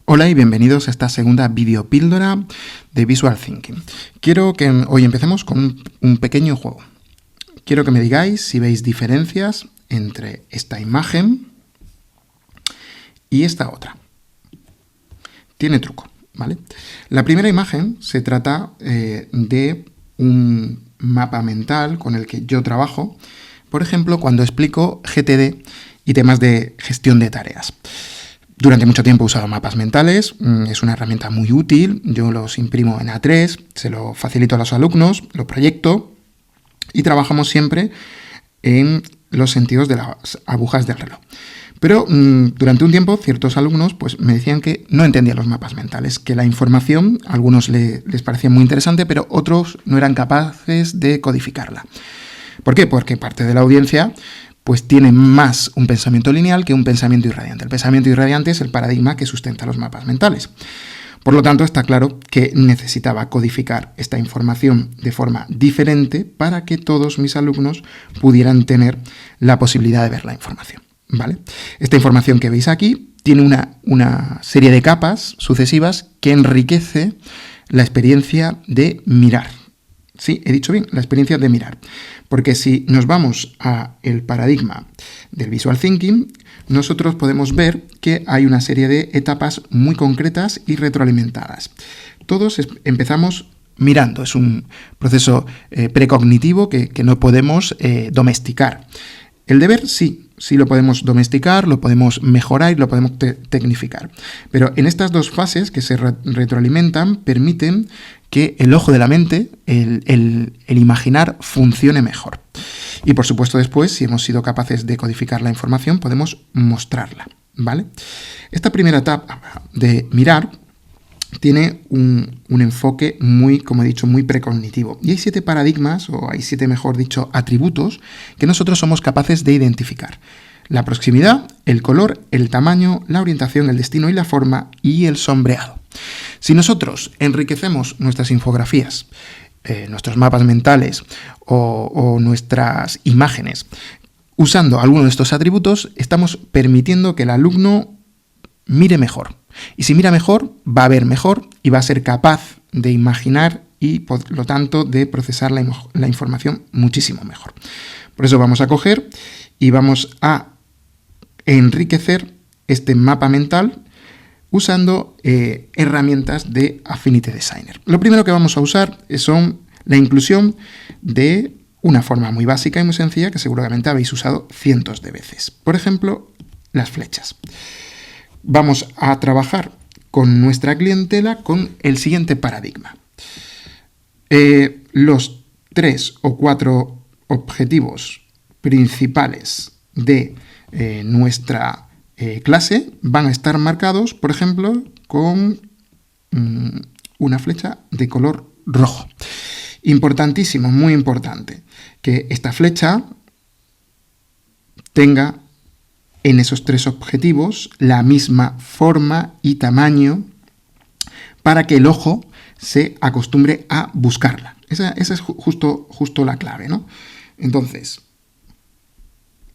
Hola y bienvenidos a esta segunda videopíldora de Visual Thinking. Quiero que hoy empecemos con un pequeño juego. Quiero que me digáis si veis diferencias entre esta imagen y esta otra. Tiene truco, ¿vale? La primera imagen se trata de un mapa mental con el que yo trabajo, por ejemplo, cuando explico GTD y temas de gestión de tareas. Durante mucho tiempo he usado mapas mentales, es una herramienta muy útil, yo los imprimo en A3, se lo facilito a los alumnos, lo proyecto y trabajamos siempre en los sentidos de las agujas del reloj. Pero durante un tiempo ciertos alumnos pues, me decían que no entendían los mapas mentales, que la información a algunos les parecía muy interesante, pero otros no eran capaces de codificarla. ¿Por qué? Porque parte de la audiencia pues tiene más un pensamiento lineal que un pensamiento irradiante. El pensamiento irradiante es el paradigma que sustenta los mapas mentales. Por lo tanto, está claro que necesitaba codificar esta información de forma diferente para que todos mis alumnos pudieran tener la posibilidad de ver la información, ¿vale? Esta información que veis aquí tiene una serie de capas sucesivas que enriquece la experiencia de mirar. Sí, he dicho bien, la experiencia de mirar. Porque si nos vamos al paradigma del Visual Thinking, nosotros podemos ver que hay una serie de etapas muy concretas y retroalimentadas. Todos empezamos mirando, es un proceso precognitivo que no podemos domesticar. El deber sí lo podemos domesticar, lo podemos mejorar y lo podemos tecnificar. Pero en estas dos fases que se retroalimentan permiten que el ojo de la mente, el imaginar, funcione mejor. Y por supuesto después, si hemos sido capaces de codificar la información, podemos mostrarla, ¿vale? Esta primera etapa de mirar tiene un enfoque muy, como he dicho, muy precognitivo. Y hay 7 paradigmas, o hay 7, mejor dicho, atributos que nosotros somos capaces de identificar. La proximidad, el color, el tamaño, la orientación, el destino y la forma y el sombreado. Si nosotros enriquecemos nuestras infografías, nuestros mapas mentales o nuestras imágenes usando alguno de estos atributos, estamos permitiendo que el alumno mire mejor. Y si mira mejor, va a ver mejor y va a ser capaz de imaginar y, por lo tanto, de procesar la información muchísimo mejor. Por eso vamos a coger y vamos a enriquecer este mapa mental usando herramientas de Affinity Designer. Lo primero que vamos a usar son la inclusión de una forma muy básica y muy sencilla que seguramente habéis usado cientos de veces. Por ejemplo, las flechas. Vamos a trabajar con nuestra clientela con el siguiente paradigma. Los 3 o 4 objetivos principales de nuestra clase van a estar marcados, por ejemplo, con una flecha de color rojo. Importantísimo, muy importante, que esta flecha tenga en esos 3 objetivos la misma forma y tamaño para que el ojo se acostumbre a buscarla. Esa es justo la clave, ¿no? Entonces,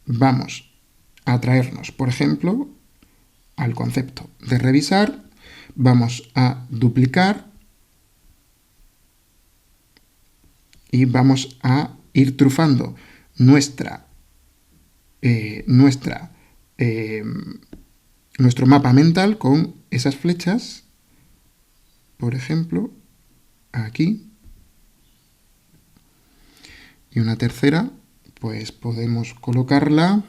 vamos a traernos, por ejemplo, al concepto de revisar, vamos a duplicar y vamos a ir trufando nuestro mapa mental con esas flechas, por ejemplo, aquí, y una tercera, pues podemos colocarla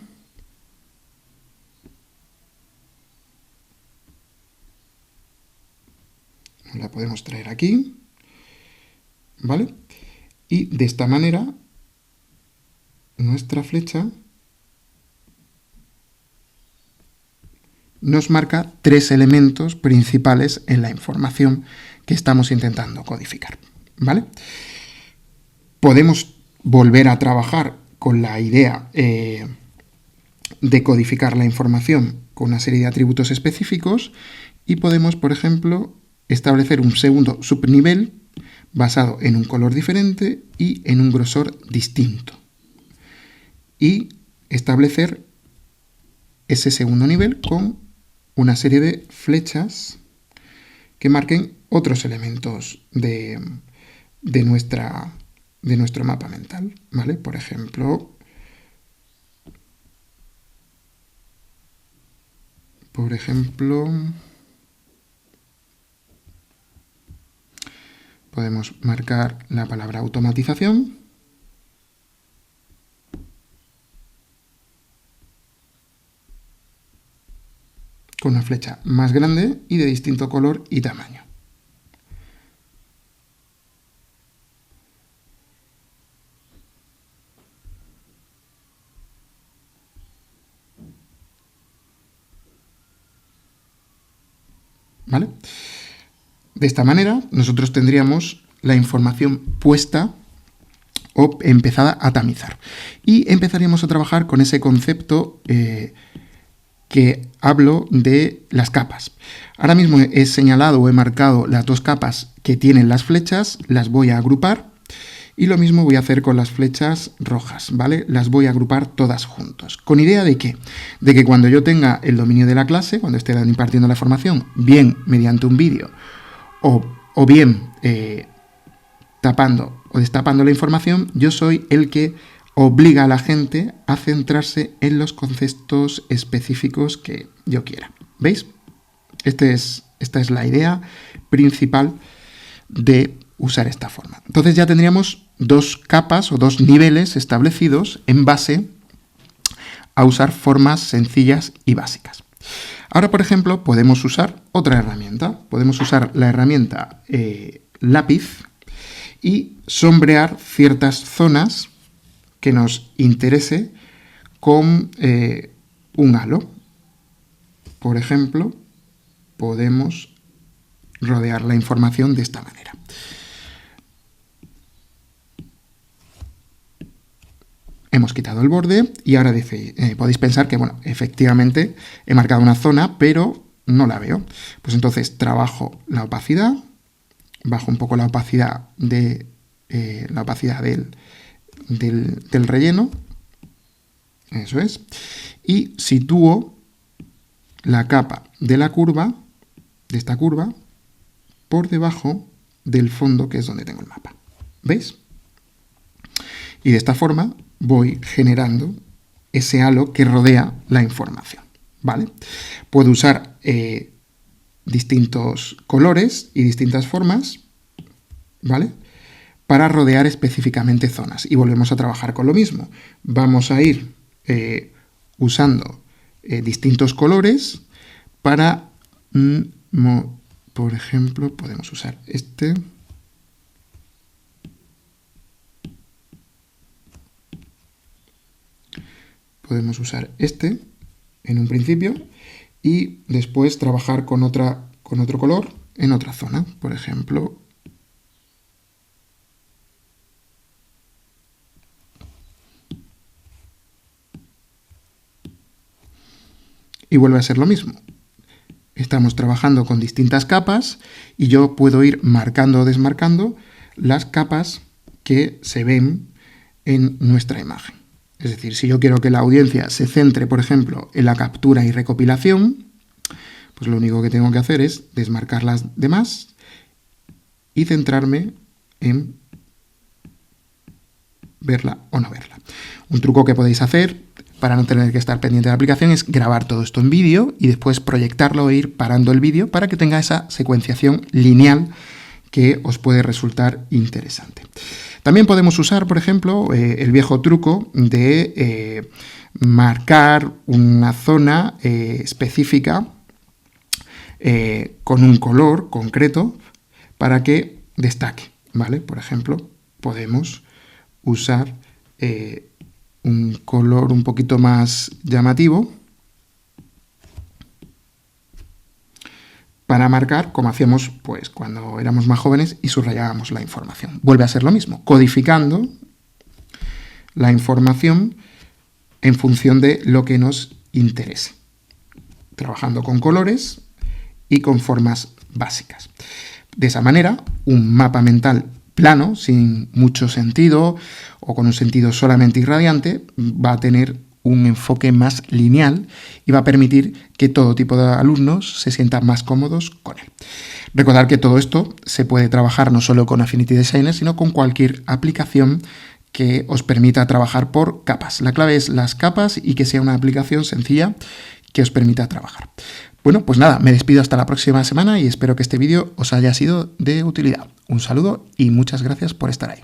la podemos traer aquí, ¿vale? Y de esta manera nuestra flecha nos marca 3 elementos principales en la información que estamos intentando codificar, ¿vale? Podemos volver a trabajar con la idea de codificar la información con una serie de atributos específicos y podemos, por ejemplo, establecer un segundo subnivel basado en un color diferente y en un grosor distinto. Y establecer ese segundo nivel con una serie de flechas que marquen otros elementos de nuestro mapa mental, ¿vale? Por ejemplo, podemos marcar la palabra automatización con una flecha más grande y de distinto color y tamaño. ¿Vale? De esta manera, nosotros tendríamos la información puesta o empezada a tamizar. Y empezaríamos a trabajar con ese concepto que hablo de las capas. Ahora mismo he señalado o he marcado las dos capas que tienen las flechas, las voy a agrupar. Y lo mismo voy a hacer con las flechas rojas, ¿vale? Las voy a agrupar todas juntos. ¿Con idea de qué? De que cuando yo tenga el dominio de la clase, cuando esté impartiendo la formación, bien mediante un vídeo o bien tapando o destapando la información, yo soy el que obliga a la gente a centrarse en los conceptos específicos que yo quiera. ¿Veis? Esta es la idea principal de usar esta forma. Entonces ya tendríamos dos capas o dos niveles establecidos en base a usar formas sencillas y básicas. Ahora, por ejemplo, podemos usar otra herramienta. Podemos usar la herramienta lápiz y sombrear ciertas zonas que nos interese con un halo. Por ejemplo, podemos rodear la información de esta manera. Hemos quitado el borde y ahora podéis pensar que, bueno, efectivamente he marcado una zona, pero no la veo. Pues entonces trabajo la opacidad, bajo un poco la opacidad del relleno, eso es, y sitúo la capa de la curva, de esta curva, por debajo del fondo, que es donde tengo el mapa. ¿Veis? Y de esta forma voy generando ese halo que rodea la información, ¿vale? Puedo usar distintos colores y distintas formas, ¿vale? Para rodear específicamente zonas. Y volvemos a trabajar con lo mismo. Vamos a ir usando distintos colores para, por ejemplo, podemos usar este. Podemos usar este en un principio y después trabajar con otro color en otra zona. Por ejemplo, y vuelve a ser lo mismo. Estamos trabajando con distintas capas y yo puedo ir marcando o desmarcando las capas que se ven en nuestra imagen. Es decir, si yo quiero que la audiencia se centre, por ejemplo, en la captura y recopilación, pues lo único que tengo que hacer es desmarcar las demás y centrarme en verla o no verla. Un truco que podéis hacer para no tener que estar pendiente de la aplicación es grabar todo esto en vídeo y después proyectarlo e ir parando el vídeo para que tenga esa secuenciación lineal que os puede resultar interesante. También podemos usar, por ejemplo, el viejo truco de marcar una zona específica con un color concreto para que destaque, ¿vale? Por ejemplo, podemos usar un color un poquito más llamativo para marcar, como hacíamos pues, cuando éramos más jóvenes y subrayábamos la información. Vuelve a ser lo mismo, codificando la información en función de lo que nos interese, trabajando con colores y con formas básicas. De esa manera, un mapa mental plano, sin mucho sentido o con un sentido solamente irradiante, va a tener un enfoque más lineal y va a permitir que todo tipo de alumnos se sientan más cómodos con él. Recordad que todo esto se puede trabajar no solo con Affinity Designer, sino con cualquier aplicación que os permita trabajar por capas. La clave es las capas y que sea una aplicación sencilla que os permita trabajar. Bueno, pues nada, me despido hasta la próxima semana y espero que este vídeo os haya sido de utilidad. Un saludo y muchas gracias por estar ahí.